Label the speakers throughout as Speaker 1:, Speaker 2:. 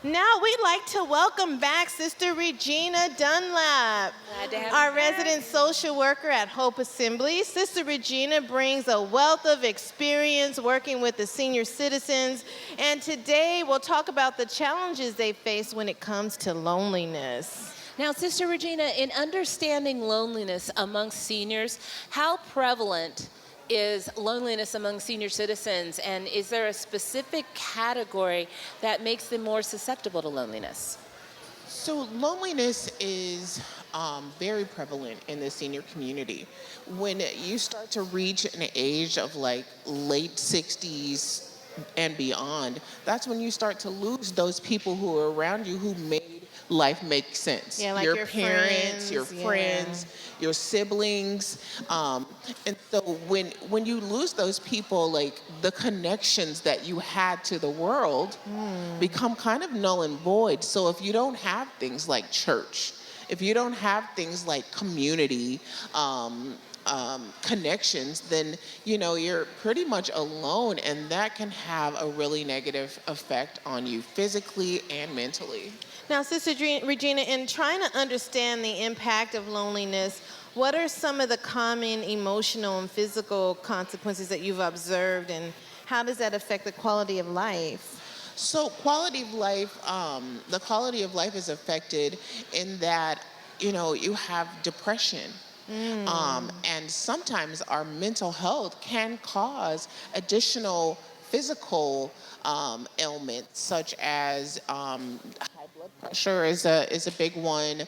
Speaker 1: Now we'd like to welcome back Sister Regina Dunlap,
Speaker 2: Glad to have
Speaker 1: our
Speaker 2: you back.
Speaker 1: resident social worker at Hope Assembly. Sister Regina brings a wealth of experience working with the senior citizens, and today we'll talk about the challenges they face when it comes to loneliness.
Speaker 2: Now, Sister Regina, in understanding loneliness among seniors, how prevalent is loneliness among senior citizens, and is there a specific category that makes them more susceptible to loneliness?
Speaker 3: So loneliness is very prevalent in the senior community. When you start to reach an age of like late 60s and beyond, that's when you start to lose those people who are around you who made life make sense.
Speaker 1: Yeah, like
Speaker 3: your
Speaker 1: your
Speaker 3: parents, your
Speaker 1: friends,
Speaker 3: friends, your siblings. And so when you lose those people, like the connections that you had to the world become kind of null and void. So if you don't have things like church, if you don't have things like community, connections, then you're pretty much alone, and that can have a really negative effect on you physically and mentally.
Speaker 1: Now, Sister Regina, in trying to understand the impact of loneliness, what are some of the common emotional and physical consequences that you've observed, and how does that affect the quality of life?
Speaker 3: So quality of life, the quality of life is affected in that you have depression. And sometimes our mental health can cause additional physical ailments, such as high blood pressure is a big one.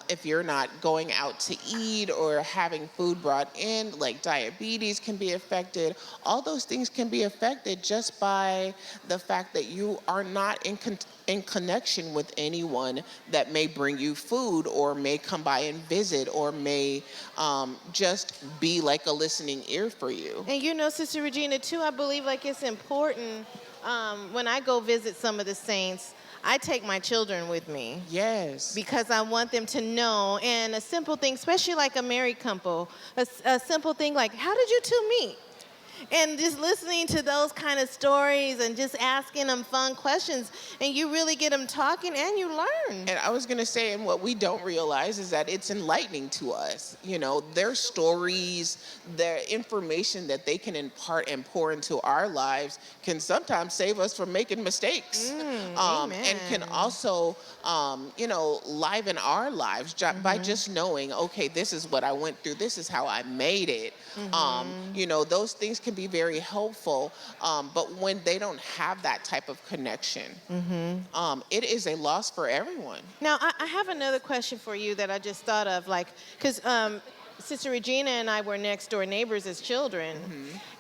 Speaker 3: If you're not going out to eat or having food brought in, like diabetes can be affected. All those things can be affected just by the fact that you are not in connection with anyone that may bring you food or may come by and visit or may just be like a listening ear for you.
Speaker 1: And Sister Regina, too, I believe like it's important when I go visit some of the saints, I take my children with me.
Speaker 3: Yes.
Speaker 1: Because I want them to know, and a simple thing, especially like a married couple, a simple thing like, how did you two meet? And just listening to those kind of stories and just asking them fun questions, and you really get them talking and you learn.
Speaker 3: And I was going to say, and what we don't realize is that it's enlightening to us. Their stories, their information that they can impart and pour into our lives can sometimes save us from making mistakes. And can also, liven our lives by just knowing, okay, this is what I went through. This is how I made it. Those things can be very helpful. But when they don't have that type of connection, it is a loss for everyone.
Speaker 1: Now, I have another question for you that I just thought of, because Sister Regina and I were next door neighbors as children,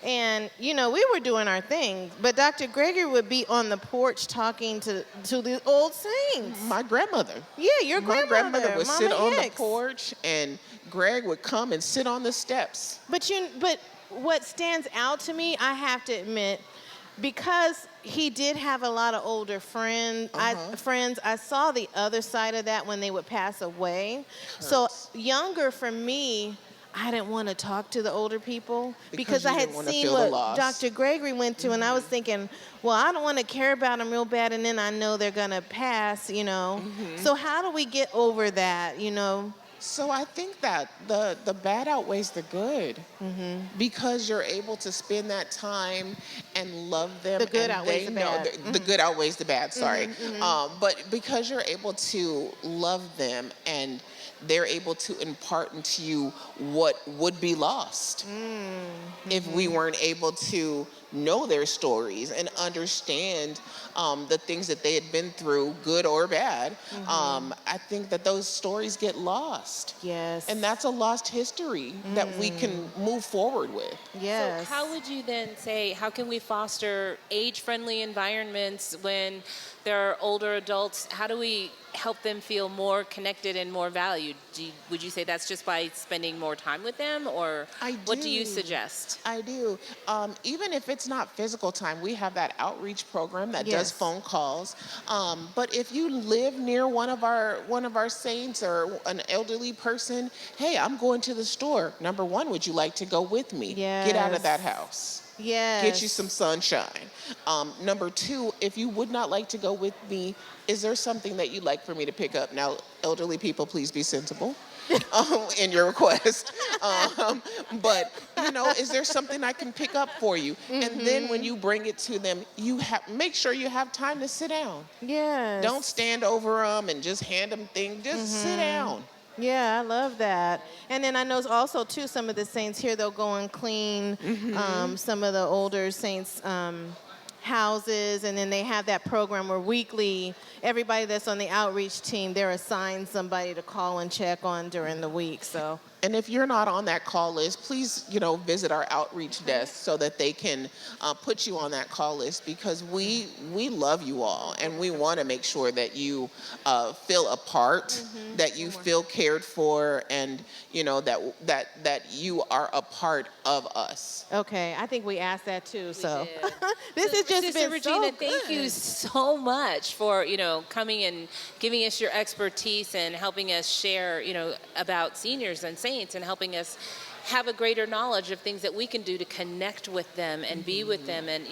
Speaker 1: and we were doing our thing, but Dr. Gregory would be on the porch talking to the old saints.
Speaker 3: My grandmother.
Speaker 1: Yeah, your grandmother.
Speaker 3: My grandmother would
Speaker 1: Mama
Speaker 3: sit on the
Speaker 1: Hicks.
Speaker 3: porch, and Greg would come and sit on the steps.
Speaker 1: But what stands out to me, I have to admit, because he did have a lot of older friends. I saw the other side of that when they would pass away. So younger for me, I didn't want to talk to the older people because I had seen what Dr. Gregory went to, and I was thinking, well, I don't want to care about them real bad, and then I know they're gonna pass. So how do we get over that?
Speaker 3: So I think that the bad outweighs the good, because you're able to spend that time and love them.
Speaker 1: The good
Speaker 3: and
Speaker 1: outweighs the bad.
Speaker 3: The good outweighs the bad. Sorry, but because you're able to love them and they're able to impart into you what would be lost if we weren't able to know their stories and understand the things that they had been through, good or bad. I think that those stories get lost.
Speaker 1: Yes.
Speaker 3: And that's a lost history that we can move forward with.
Speaker 1: Yes.
Speaker 2: So how would you then say, how can we foster age-friendly environments when there are older adults? How do we help them feel more connected and more valued? Would you say that's just by spending more time with them, or what do you suggest?
Speaker 3: I do. Even if it's not physical time, we have that outreach program that does phone calls. But if you live near one of our saints or an elderly person, hey, I'm going to the store. Number one, would you like to go with me?
Speaker 1: Yes.
Speaker 3: Get out of that house. Get you
Speaker 1: Yes.
Speaker 3: some sunshine. Number two, if you would not like to go with me, is there something that you'd like for me to pick up? Now, elderly people, please be sensible in your request. Um, but, is there something I can pick up for you? And then when you bring it to them, make sure you have time to sit down. Don't
Speaker 1: Yes.
Speaker 3: stand over them and just hand them things. Just sit down.
Speaker 1: Yeah, I love that. And then I know also too, some of the saints here, they'll go and clean some of the older saints' houses, and then they have that program where weekly, everybody that's on the outreach team, they're assigned somebody to call and check on during the week. So
Speaker 3: And if you're not on that call list, please, visit our outreach desk so that they can put you on that call list, because we love you all and we want to make sure that you feel a part, that you feel cared for, and that you are a part of us.
Speaker 1: okay, I think we asked that too. So
Speaker 2: did.
Speaker 1: this has just
Speaker 2: Sister
Speaker 1: been
Speaker 2: Regina,
Speaker 1: so
Speaker 2: thank you
Speaker 1: good.
Speaker 2: so much for coming and giving us your expertise and helping us share about seniors and saints, and helping us have a greater knowledge of things that we can do to connect with them and be with them. And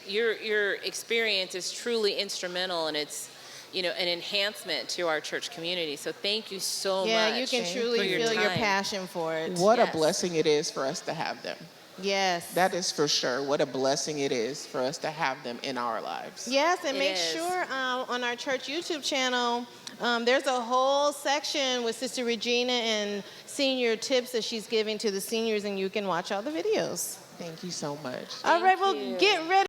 Speaker 2: your experience is truly instrumental, and it's an enhancement to our church community. So thank you so much.
Speaker 1: Yeah, you can
Speaker 2: for
Speaker 1: truly feel your
Speaker 2: time.
Speaker 1: passion for it.
Speaker 3: What a
Speaker 2: Yes.
Speaker 3: blessing it is for us to have them.
Speaker 1: Yes.
Speaker 3: That is for sure. What a blessing it is for us to have them in our lives.
Speaker 1: Yes, and
Speaker 2: It
Speaker 1: make
Speaker 2: is.
Speaker 1: sure on our church YouTube channel, there's a whole section with Sister Regina and senior tips that she's giving to the seniors, and you can watch all the videos.
Speaker 3: Thank you so much.
Speaker 1: All right, well,
Speaker 2: you.
Speaker 1: get ready.